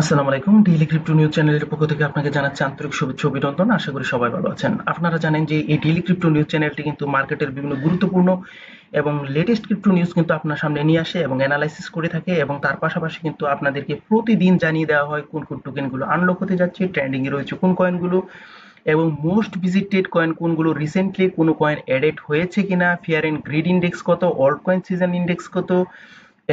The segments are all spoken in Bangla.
আসসালামু আলাইকুম। ডেইলি ক্রিপ্টো নিউজ চ্যানেলের পক্ষ থেকে আপনাকে জানাচ্ছি আন্তরিক শুভেচ্ছা ও অভিনন্দন। আশা করি সবাই ভালো আছেন। আপনারা জানেন যে এই ডেইলি ক্রিপ্টো নিউজ চ্যানেলটি কিন্তু মার্কেটের বিভিন্ন গুরুত্বপূর্ণ এবং লেটেস্ট ক্রিপ্টো নিউজ কিন্তু আপনার সামনে নিয়ে আসে এবং অ্যানালাইসিস করে থাকে, এবং তার পাশাপাশি কিন্তু আপনাদেরকে প্রতিদিন জানিয়ে দেওয়া হয় কোন কোন টোকেনগুলো আনলক হতে যাচ্ছে, ট্রেন্ডিং এ রয়েছে কোন কয়েনগুলো, এবং মোস্ট ভিজিটেড কয়েন কোনগুলো, রিসেন্টলি কোনো কয়েন এডেড হয়েছে কিনা, ফিয়ার এন্ড গ্রিড ইন্ডেক্স কত, অল্ট কয়েন সিজন ইন্ডেক্স কত,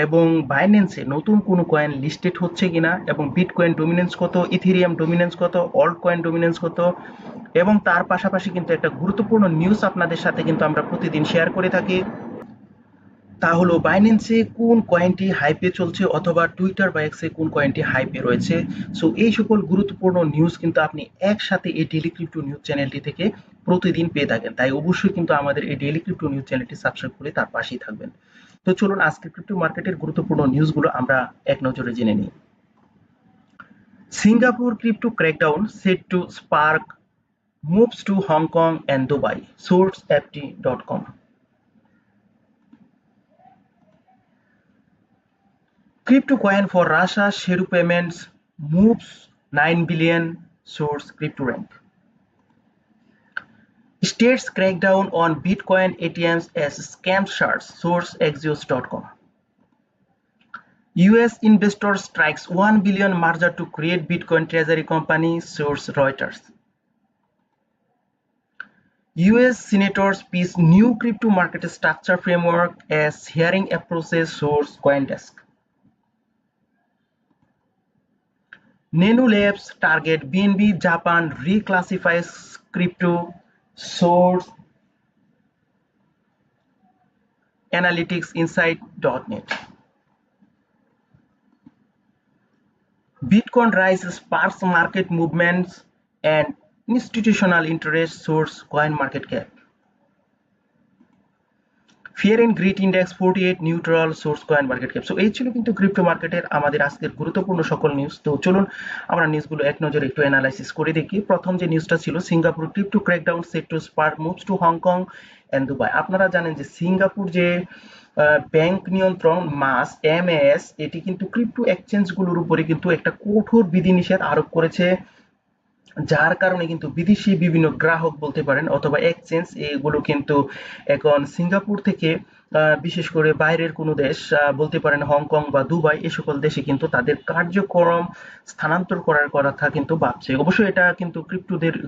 এবং বাইন্যান্সে নতুন কোনো কয়েন লিস্টেড হচ্ছে কিনা, এবং বিটকয়েন ডমিনেন্স কত, ইথেরিয়াম ডমিনেন্স কত, অল্ট কয়েন ডমিনেন্স কত, এবং তার পাশাপাশি কিন্তু একটা গুরুত্বপূর্ণ নিউজ আপনাদের সাথে কিন্তু আমরা প্রতিদিন শেয়ার করে থাকি। তা হলো বাইন্যান্সে কোন কয়েনটি হাইপে চলছে অথবা টুইটার বা এক্সে কোন কয়েনটি হাইপে রয়েছে। সো এই সকল গুরুত্বপূর্ণ নিউজ কিন্তু আপনি একসাথে এই ডেইলি ক্রিপ্টো নিউজ চ্যানেলটি থেকে প্রতিদিন পেয়ে থাকেন। তাই অবশ্যই কিন্তু আমাদের এই ডেইলি ক্রিপ্টো নিউজ চ্যানেলটি সাবস্ক্রাইব করে তার পাশেই থাকবেন। তো চলুন আজকে ক্রিপ্টো মার্কেটের গুরুত্বপূর্ণ নিউজগুলো আমরা এক নজরে জেনে নিই। Singapore crypto crackdown set to spark moves to Hong Kong and Dubai, source ft.com. Crypto coin for Russia Sheru payments moves 9 billion, source CryptoRank. States crackdown on Bitcoin ATMs as scam shards, source Axios.com. US investor strikes 1 billion merger to create Bitcoin treasury company, source Reuters. US senators pitch new crypto market structure framework as hearing approaches, source CoinDesk. Nenu Labs target BNB Japan reclassifies crypto, source analyticsinsight.net. Bitcoin rise sparks market movements and institutional interest, source CoinMarketCap. Fear and greed index 48 neutral, source CoinMarketCap। So এই ছিল কিন্তু ক্রিপ্টো মার্কেটের আমাদের আজকের গুরুত্বপূর্ণ সকল নিউজ। তো চলুন আমরা নিউজগুলো এক নজরে একটু অ্যানালাইসিস করে দেখি। প্রথম যে নিউজটা ছিল, Singapore crypto crackdown set to spark moves to Hong Kong and Dubai. আপনারা জানেন যে সিঙ্গাপুর যে ব্যাংক নিয়ন্ত্রণ মাস এমএএস, এটি কিন্তু ক্রিপ্টো এক্সচেঞ্জগুলোর উপরে কিন্তু একটা কঠোর বিধিনিষেধ আরোপ করেছে, যার কারণে কিন্তু বিদেশি বিভিন্ন গ্রাহক বলতে পারেন অথবা এক্সচেঞ্জ এগুলো কিন্তু এখন সিঙ্গাপুর থেকে বিশেষ করে বাইরের কোনো দেশ বলতে পারেন হংকং বা দুবাই, এ সকল দেশে কিন্তু তাদের কার্যক্রম স্থানান্তর করার কথা কিন্তু ভাবছে। অবশ্যই এটা কিন্তু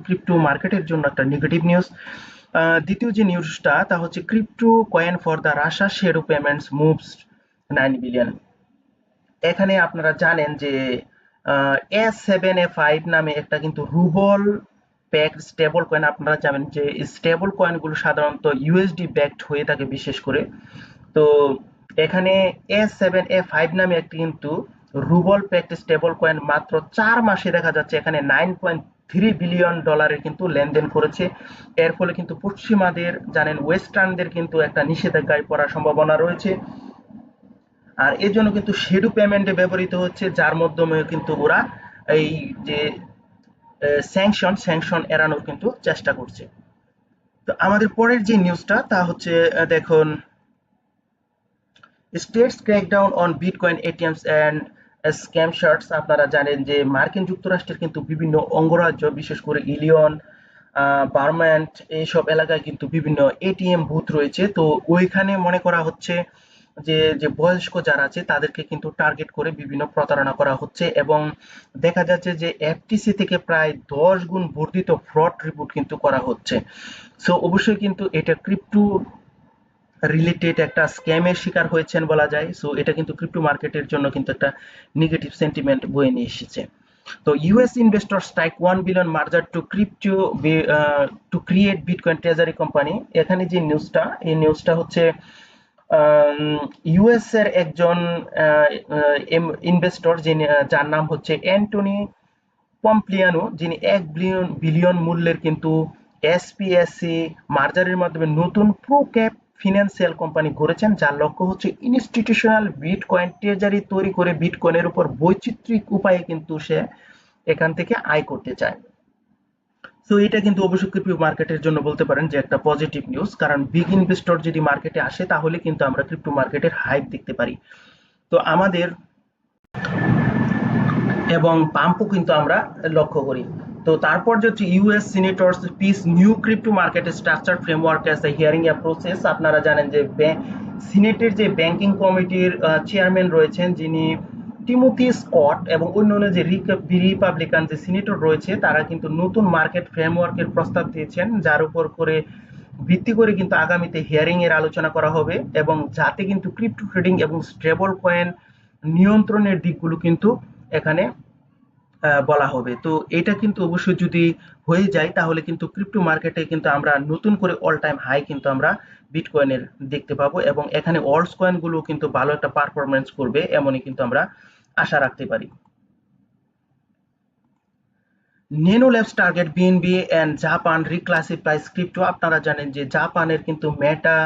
ক্রিপ্টো মার্কেটের জন্য একটা নেগেটিভ নিউজ। দ্বিতীয় যে নিউজটা তা হচ্ছে crypto coin for the Russia share payments moves 9 billion. এখানে আপনারা জানেন যে S7A5 নামে একটা কিন্তু রুবল ব্যাকড স্টেবল কয়েন। আপনারা জানেন যে স্টেবল কয়েনগুলো সাধারণত ইউএসডি ব্যাকড হয়ে থাকে বিশেষ করে। তো এখানে S7A5 নামে একটি কিন্তু রুবল ব্যাকড স্টেবল কয়েন মাত্র 4 মাসে দেখা যাচ্ছে এখানে $9.3 বিলিয়ন কিন্তু লেনদেন করেছে। এর ফলে কিন্তু পশ্চিমাদের জানেন ওয়েস্টার্নদের কিন্তু একটা নিষেধাজ্ঞায় পড়ার সম্ভাবনা রয়েছে। আর এর জন্য কিন্তু শ্যাডো পেমেন্টে ব্যবহৃত হচ্ছে, যার মাধ্যমে কিন্তু ওরা এই যে স্যাংশন এড়ানোর কিন্তু চেষ্টা করছে। তো আমাদের পরের যে নিউজটা তা হচ্ছে দেখুন, States crackdown on bitcoin ATMs and scam shirts. আপনারা জানেন যে মার্কিন যুক্তরাষ্ট্রের কিন্তু বিভিন্ন অঙ্গরাজ্য বিশেষ করে ইলিয়ন, বার্মান্ট এইসব এলাকায় কিন্তু বিভিন্ন এটিএম বুথ রয়েছে। তো ওইখানে মনে করা হচ্ছে যে যে বয়স্ক যারা আছে তাদেরকে কিন্তু টার্গেট করে বিভিন্ন প্রতারণা করা হচ্ছে, এবং দেখা যাচ্ছে যে এফটিসি থেকে প্রায় 10 গুণ বর্ধিত ফ্রড রিপোর্ট কিন্তু করা হচ্ছে। সো অবশ্যই কিন্তু এটা ক্রিপ্টো রিলেটেড একটা স্ক্যামের শিকার হয়েছেন বলা যায়। সো এটা কিন্তু ক্রিপ্টো মার্কেটের জন্য কিন্তু একটা নেগেটিভ সেন্টিমেন্ট বয়ে নিয়ে এসেছে। তো US investor strike 1 billion merger to crypto to create bitcoin treasury company. এখানে যে নিউজটা, এই নিউজটা হচ্ছে ইউএস এর একজন ইনভেস্টর যিনি, যার নাম হচ্ছে অ্যান্টনি পম্পলিয়ানো, যিনি 1 বিলিয়ন মূল্যের কিন্তু এসপিএসসি মার্জারের মাধ্যমে নতুন প্রোক্যাপ ফিনান্সিয়াল কোম্পানি গড়েছেন, যার লক্ষ্য হচ্ছে ইনস্টিটিউশনাল বিটকয়েন ট্রেজারি তৈরি করে বিটকয়েনের উপর বৈচিত্রিক উপায়ে কিন্তু সে এখান থেকে আয় করতে চায়। তো এটা কিন্তু অবশ্যই ক্রিপ্টো মার্কেটের জন্য বলতে পারেন যে একটা পজিটিভ নিউজ, কারণ বিগ ইনভেস্টর যদি মার্কেটে আসে তাহলে কিন্তু আমরা ক্রিপ্টো মার্কেটের হাইপ দেখতে পারি। তো আমাদের এবং পাম্পও কিন্তু আমরা লক্ষ্য করি। তো তারপর যে হচ্ছে US senators piece new crypto market structure framework as a hearing a process. আপনারা জানেন যে সিনেটের যে ব্যাংকিং কমিটির চেয়ারম্যান রয়েছেন যিনি টিমোথি স্কট এবং অন্যান্য যে রিপাবলিকান যে সিনেটর রয়েছে তারা কিন্তু নতুন মার্কেট ফ্রেমওয়ার্কের প্রস্তাব দিয়েছেন, যার উপর করে ভিত্তি করে কিন্তু আগামীতে হিয়ারিং এর আলোচনা করা হবে এবং যাতে কিন্তু ক্রিপ্টো ট্রেডিং এবং স্টেবল কয়েন নিয়ন্ত্রণের দিকগুলো কিন্তু এখানে বলা হবে। তো এটা কিন্তু অবশ্যই যদি হয়ে যায় তাহলে কিন্তু ক্রিপ্টো মার্কেটে কিন্তু আমরা নতুন করে অল টাইম হাই কিন্তু আমরা বিটকয়েনের দেখতে পাবো এবং এখানে অল্টস কয়েন গুলো কিন্তু ভালো একটা পারফরমেন্স করবে এমনই কিন্তু আমরা আশা রাখতে পারি। Nano Labs target BNB and Japan reclassifies crypto. আপনারা জানেন যে জাপানের কিন্তু মেটা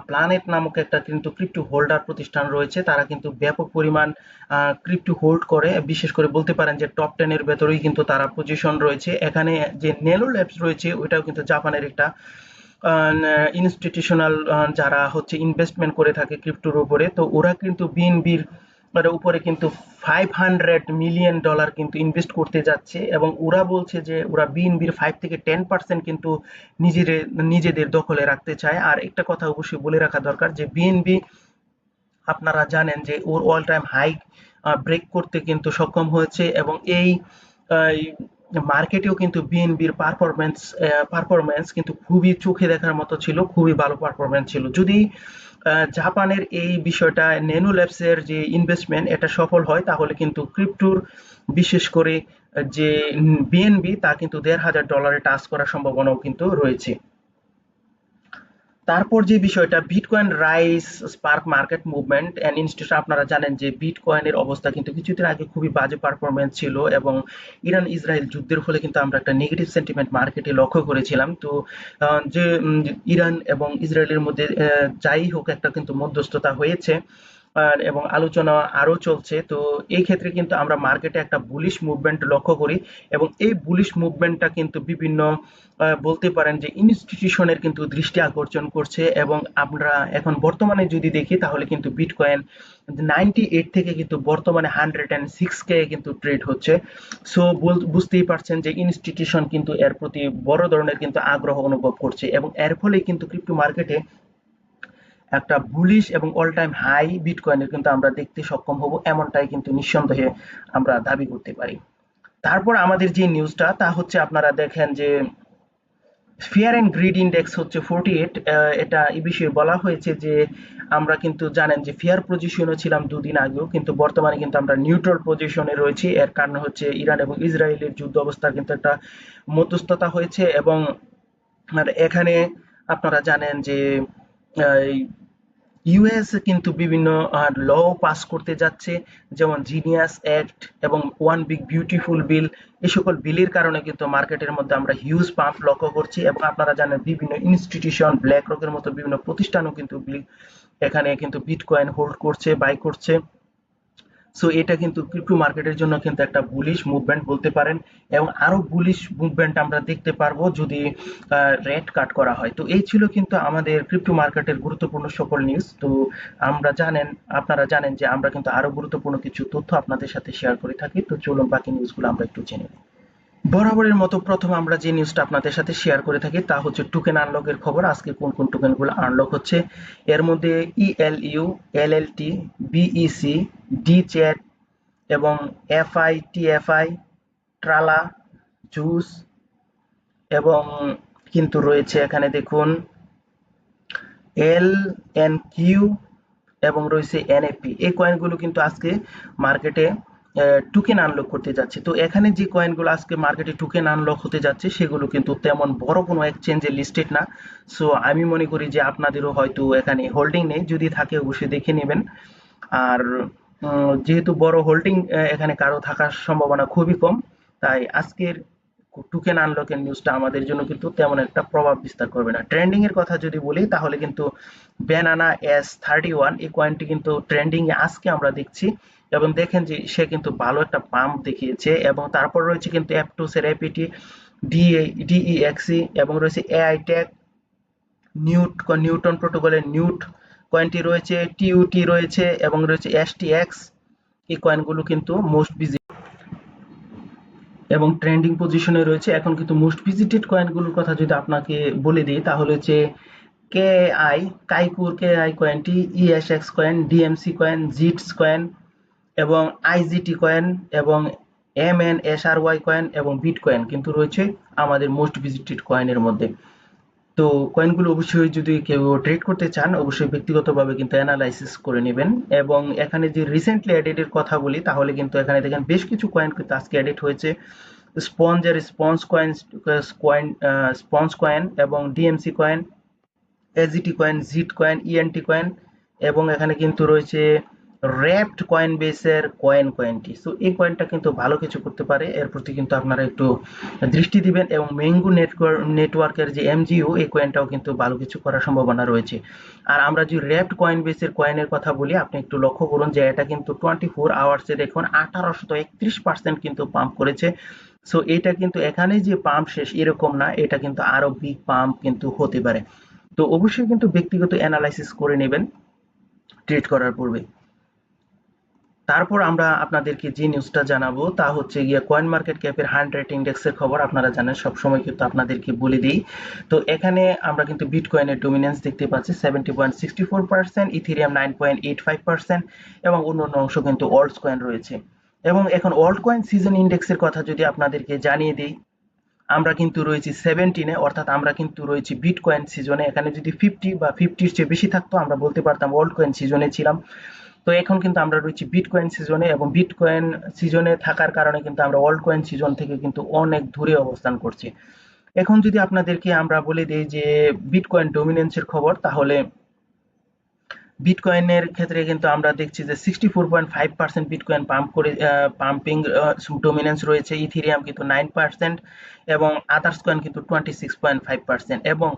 প্ল্যানেট নামক একটা কিন্তু ক্রিপ্টো হোল্ডার প্রতিষ্ঠান রয়েছে, তারা কিন্তু ব্যাপক পরিমাণ ক্রিপ্টো হোল্ড করে, বিশেষ করে বলতে পারেন যে টপ 10 এর ভেতরেই কিন্তু তারা পজিশন রয়েছে। এখানে যে নেনো ল্যাবস রয়েছে ওইটাও কিন্তু জাপানের একটা ইনস্টিটিউশনাল যারা হচ্ছে ইনভেস্টমেন্ট করে থাকে ক্রিপ্টোর উপরে, তো ওরা কিন্তু বিএনবির উপরে কিন্তু $500 মিলিয়ন কিন্তু ইনভেস্ট করতে যাচ্ছে এবং ওরা বলছে যে ওরা বিএনবির 5 থেকে 10% কিন্তু নিজেদের দখলে রাখতে চায়। আর একটা কথা অবশ্যই বলে রাখা দরকার যে বিএনবি আপনারা জানেন যে ওর অল টাইম হাই ব্রেক করতে কিন্তু সক্ষম হয়েছে এবং এই মার্কেটেও কিন্তু বিএনবির পারফরমেন্স কিন্তু খুবই চোখে দেখার মতো ছিল, খুবই ভালো পারফরমেন্স ছিল। যদি জাপানের এই বিষয়টা নেনো ল্যাবসের যে ইনভেস্টমেন্ট এটা সফল হয় তাহলে কিন্তু ক্রিপ্টোর বিশেষ করে যে বিএনবি তা কিন্তু $1,500 টাচ করার সম্ভাবনাও কিন্তু রয়েছে। তারপর যে বিষয়টা bitcoin rise spark market movement and institution. আপনারা জানেন যে বিটকয়েনের অবস্থা কিন্তু কিছুদিন আগে খুবই বাজে পারফরমেন্স ছিল এবং ইরান ইসরায়েল যুদ্ধের ফলে কিন্তু আমরা একটা নেগেটিভ সেন্টিমেন্ট মার্কেটে লক্ষ্য করেছিলাম। তো যে ইরান এবং ইসরায়েলের মধ্যে যাই হোক একটা কিন্তু মধ্যস্থতা হয়েছে এবং আলোচনা আরো চলছে। তো এই ক্ষেত্রে কিন্তু আমরা মার্কেটে একটা বুলিশ মুভমেন্ট লক্ষ্য করি এবং এই বুলিশ মুভমেন্টটা কিন্তু বিভিন্ন বলতে পারেন যে ইনস্টিটিউশনের কিন্তু দৃষ্টি আকর্ষণ করছে এবং আমরা এখন বর্তমানে যদি দেখি তাহলে কিন্তু বিটকয়েন 98 থেকে কিন্তু বর্তমানে 106K কিন্তু ট্রেড হচ্ছে। সো বুঝতেই পারছেন যে ইনস্টিটিউশন কিন্তু এর প্রতি বড় ধরনের কিন্তু আগ্রহ অনুভব করছে এবং এর ফলেই কিন্তু ক্রিপ্টো মার্কেটে একটা বুলিশ এবং অল টাইম হাই বিটকয়েনের কিন্তু আমরা দেখতে সক্ষম হব, এমনটাই কিন্তু নিঃসন্দেহে আমরা দাবি করতে পারি। তারপর আমাদের যে নিউজটা তা হচ্ছে আপনারা দেখেন যে ফিয়ার অ্যান্ড গ্রিড ইন্ডেক্স হচ্ছে 48। এটা এই বিষয়ে বলা হয়েছে যে আমরা কিন্তু জানেন যে ফেয়ার পজিশনে ছিলাম দুদিন আগেও, কিন্তু বর্তমানে কিন্তু আমরা নিউট্রাল পজিশনে রয়েছি। এর কারণ হচ্ছে ইরান এবং ইসরায়েলের যুদ্ধ অবস্থার কিন্তু একটা মধ্যস্থতা হয়েছে এবং এখানে আপনারা জানেন যে ইউএস কিন্তু বিভিন্ন ল পাস করতে যাচ্ছে, যেমন জিনিয়াস অ্যাক্ট এবং ওয়ান বিগ বিউটিফুল বিল। এই সকল বিলের কারণে কিন্তু মার্কেটের মধ্যে আমরা হিউজ পাম্প লক্ষ্য করছি এবং আপনারা জানেন বিভিন্ন ইনস্টিটিউশন ব্ল্যাক রকের মতো বিভিন্ন প্রতিষ্ঠানও কিন্তু এখানে কিন্তু বিটকয়েন হোল্ড করছে, বাই করছে। সো এটা কিন্তু ক্রিপ্টো মার্কেটের জন্য কিন্তু একটা বুলিশ মুভমেন্ট বলতে পারেন এবং আরো বুলিশ মুভমেন্ট আমরা দেখতে পারবো যদি রেট কাট করা হয়। তো এই ছিল কিন্তু আমাদের ক্রিপ্টো মার্কেটের গুরুত্বপূর্ণ সকল নিউজ। তো আপনারা জানেন যে আমরা কিন্তু আরো গুরুত্বপূর্ণ কিছু তথ্য আপনাদের সাথে শেয়ার করে থাকি। তো চলুন বাকি নিউজগুলো আমরা একটু জেনে নিই। বরাবরের মতো প্রথম আমরা যে নিউজটা আপনাদের সাথে শেয়ার করে থাকি তা হচ্ছে টোকেন আনলকের খবর। আজকে কোন কোন টোকেনগুলো আনলক হচ্ছে এর মধ্যে ইএলইউ, এলএলটি, বিইসি, ডি চ্যাট এবং এফআই, টিএফআই, ট্রালা, জুস এবং কিন্তু রয়েছে এখানে দেখুন এল এন কিউ এবং রয়েছে এনএফপি। এই কয়েনগুলো কিন্তু আজকে মার্কেটে টোকেন আনলক করতে যাচ্ছে। তো এখানে যে কয়েনগুলো আজকে মার্কেটে টোকেন আনলক হতে যাচ্ছে সেগুলো কিন্তু তেমন বড় কোনো এক্সচেঞ্জে লিস্টেড না। সো আমি মনে করি যে আপনাদেরও হয়তো এখানে হোল্ডিং নেই, যদি থাকে অবশ্যই দেখে নেবেন। আর যেহেতু বড় হোল্ডিং এখানে কারো থাকার সম্ভাবনা খুবই কম, তাই আজকের টোকেন আনলকের নিউজটা আমাদের জন্য কিন্তু তেমন একটা প্রভাব বিস্তার করবে না। ট্রেন্ডিং এর কথা যদি বলি তাহলে কিন্তু ব্যানানা S31 এই কয়েনটি কিন্তু ট্রেন্ডিং এ আজকে আমরা দেখছি এবং দেখেন যে সে কিন্তু ভালো একটা পাম্প দেখিয়েছে এবং তারপর রয়েছে কিন্তু অ্যাপটোস এর এপিটি, ডিইএক্সি এবং রয়েছে এআই টেক, নিউটন প্রোটোকলের নিউট কয়েনটি রয়েছে, টিইউটি রয়েছে এবং রয়েছে এসটিএক্স। এই কয়েনগুলো কিন্তু মোস্ট ভিজিবল। এবং ট্রেন্ডিং পজিশনে রয়েছে। এখন কিন্তু মোস্ট ভিজিটেড কয়েনগুলোর কথা যদি আপনাকে বলে দিই তাহলে হচ্ছে কেআই, কাইকুর কেআই কয়েনটি, ইএসএক্স কয়েন, ডিএমসি কয়েন, জিটস কয়েন এবং আইজিটি কয়েন এবং এমএনএসআরওয়াই কয়েন এবং বিটকয়েন কিন্তু রয়েছে আমাদের মোস্ট ভিজিটেড কয়েনের মধ্যে। তো কয়েনগুলো অবশ্যই যদি কেউ ট্রেড করতে চান অবশ্যই ব্যক্তিগতভাবে কিন্তু অ্যানালাইসিস করে নেবেন। এবং এখানে যে রিসেন্টলি অ্যাডেড কথা বলি তাহলে কিন্তু এখানে দেখেন বেশ কিছু কয়েন কিন্তু আজকে অ্যাডেড হয়েছে। স্পঞ্জ কয়েন এবং ডিএমসি কয়েন, এজিটি কয়েন, জিট কয়েন, ইএনটি কয়েন এবং এখানে কিন্তু রয়েছে র্যাপড কয়েন বেসের কয়েনটি। সো এই কয়েনটা কিন্তু ভালো কিছু করতে পারে, এর প্রতি কিন্তু আপনারা একটু দৃষ্টি দিবেন। এবং মেঙ্গু নেটওয়ার্কের যে এমজিও এই কয়েনটাও কিন্তু ভালো কিছু করার সম্ভাবনা রয়েছে। আর আমরা যে র্যাপড কয়েন বেসের কয়েনের কথা বলি আপনি একটু লক্ষ্য করুন যে এটা কিন্তু 24 আওয়ার্সে দেখুন 1831% কিন্তু পাম্প করেছে। সো এটা কিন্তু এখানে যে পাম্প শেষ এরকম না, এটা কিন্তু আরো বিগ পাম্প কিন্তু হতে পারে। তো অবশ্যই কিন্তু ব্যক্তিগত অ্যানালাইসিস করে নেবেন ট্রেড করার পূর্বে। তারপর আমরা আপনাদেরকে যে নিউজটা জানাবো তা হচ্ছে গিয়ে কয়েন মার্কেট ক্যাপের 100 ইন্ডেক্সের খবর। আপনারা জানেন সবসময় কিন্তু আপনাদেরকে বলে দিই। তো এখানে আমরা কিন্তু বিটকয়েনের ডমিনেন্স দেখতে পাচ্ছি 70.64%, ইথেরিয়াম 9.85% এবং অন্যান্য অংশ কিন্তু অল্টস কয়েন রয়েছে। এবং এখন অল্ট কয়েন সিজন ইন্ডেক্সের কথা যদি আপনাদেরকে জানিয়ে দিই, আমরা কিন্তু রয়েছি 17-এ, অর্থাৎ আমরা কিন্তু রয়েছি বিটকয়েন সিজনে। এখানে যদি 50 বা 50-র চেয়ে বেশি থাকতো আমরা বলতে পারতাম অল্ট কয়েন সিজনে ছিলাম। তো এখন কিন্তু আমরা রয়েছি বিটকয়েন সিজনে এবং বিটকয়েন সিজনে থাকার কারণে কিন্তু আমরা অল্ট কয়েন সিজন থেকে কিন্তু অনেক দূরে অবস্থান করছি। এখন যদি আপনাদেরকে আমরা বলে দিই যে বিটকয়েন ডমিনেন্সের খবর, তাহলে বিটকয়েনের ক্ষেত্রে কিন্তু আমরা দেখছি যে 64.5% বিটকয়েন পাম্পিং ডমিনেন্স রয়েছে। ইথেরিয়াম কিন্তু 9% এবং আদার্স কয়েন কিন্তু 26.5%। এবং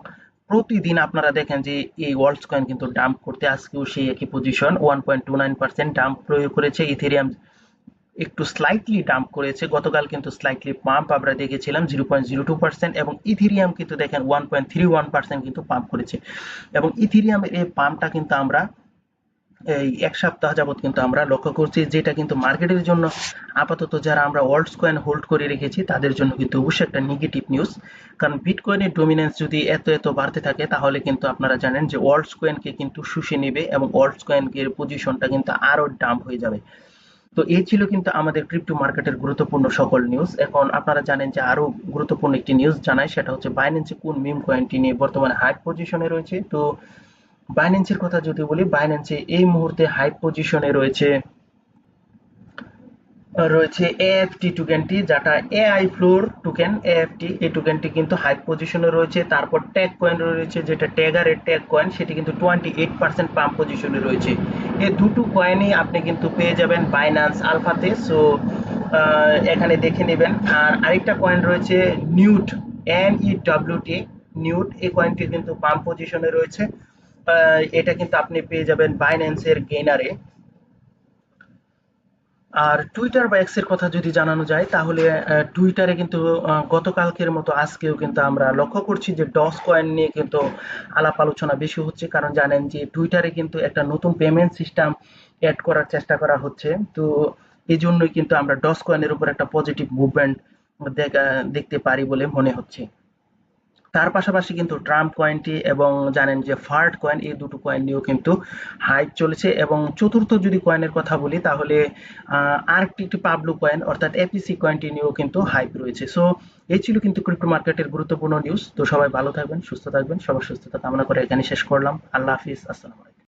প্রতিদিন আপনারা দেখেন যে এই ওয়ার্ল্ডস কয়েন কিন্তু ডাম্প করতে, আজকেও সেই একই পজিশন 1.29% ডাম্প প্রয়োগ করেছে। ইথেরিয়াম একটু স্লাইটলি ডাম্প করেছে, গতকাল কিন্তু স্লাইটলি পাম্প আমরা দেখেছিলাম 0.02% এবং ইথেরিয়াম কিন্তু দেখেন 1.31% কিন্তু পাম্প করেছে। এবং ইথেরিয়ামের এই পাম্পটা কিন্তু আমরা এই এক সপ্তাহ যাবত কিন্তু আমরা লক্ষ্য করছি, যেটা কিন্তু মার্কেটের জন্য আপাতত যারা আমরা অল্টস কয়েন হোল্ড করে রেখেছি তাদের জন্য কিন্তু অবশ্যই একটা নেগেটিভ নিউজ। কারণ বিটকয়েনের ডমিনেন্স যদি এত বাড়তে থাকে তাহলে কিন্তু আপনারা জানেন যে অল্টস কয়েনকে কিন্তু শুষে নেবে এবং অল্টস কয়েনের পজিশনটা কিন্তু আরো ডাম্প হয়ে যাবে। তো এই ছিল কিন্তু আমাদের ক্রিপ্টো মার্কেটের গুরুত্বপূর্ণ সকল নিউজ। এখন আপনারা জানেন যে আরো গুরুত্বপূর্ণ একটি নিউজ জানাই, সেটা হচ্ছে বাইন্যান্সে কোন মিম কয়েনটি নিয়ে বর্তমানে হাই পজিশনে রয়েছে। তো বাইন্যান্সের কথা যদি বলি, বাইন্যান্সে এই মুহূর্তে হাই পজিশনে রয়েছে এএফটি টোকেনটি, যেটা এআই ফ্লোর টোকেন। এএফটি এই টোকেনটি কিন্তু হাই পজিশনে রয়েছে। তারপর ট্যাগ কয়েন রয়েছে, যেটা ট্যাগারের ট্যাগ কয়েন, সেটি কিন্তু 28% পাম্প পজিশনে রয়েছে। এই দুটো কয়েনই আপনি কিন্তু পেয়ে যাবেন বাইন্যান্স আলফাতে। সো এখানে দেখে নেবেন। আর আরেকটা কয়েন রয়েছে নিউট, NEWT, নিউট। এই কয়েনটি কিন্তু পাম্প পজিশনে রয়েছে। এটা কিন্তু আপনি পেয়ে যাবেন বাইন্যান্সের গেইনারে। আর টুইটার বা এক্স এর কথা যদি জানানো যায় তাহলে টুইটারে কিন্তু গতকালকের মতো আজকেও কিন্তু আমরা লক্ষ্য করছি যে ডস কয়েন নিয়ে কিন্তু আলাপ আলোচনা বেশি হচ্ছে। কারণ জানেন যে টুইটারে কিন্তু একটা নতুন পেমেন্ট সিস্টেম অ্যাড করার চেষ্টা করা হচ্ছে। তো এই জন্যই কিন্তু আমরা ডস কয়েনের উপর একটা পজিটিভ মুভমেন্ট দেখতে পারি বলে মনে হচ্ছে। তার পাশাপাশি কিন্তু ট্রাম্প কয়েনটি এবং জানেন যে ফার্ড কয়েন, এই দুটো কয়েন নিয়েও কিন্তু হাইপ চলেছে। এবং চতুর্থ যদি কয়েনের কথা বলি তাহলে আরেকটি পাবলো কয়েন অর্থাৎ এপিসি কয়েনটি নিয়েও কিন্তু হাইপ রয়েছে। সো এই ছিল কিন্তু ক্রিপ্টো মার্কেটের গুরুত্বপূর্ণ নিউজ। তো সবাই ভালো থাকবেন, সুস্থ থাকবেন, সবার সুস্থতা কামনা করে এখানে শেষ করলাম। আল্লাহ হাফিজ, আসসালাম।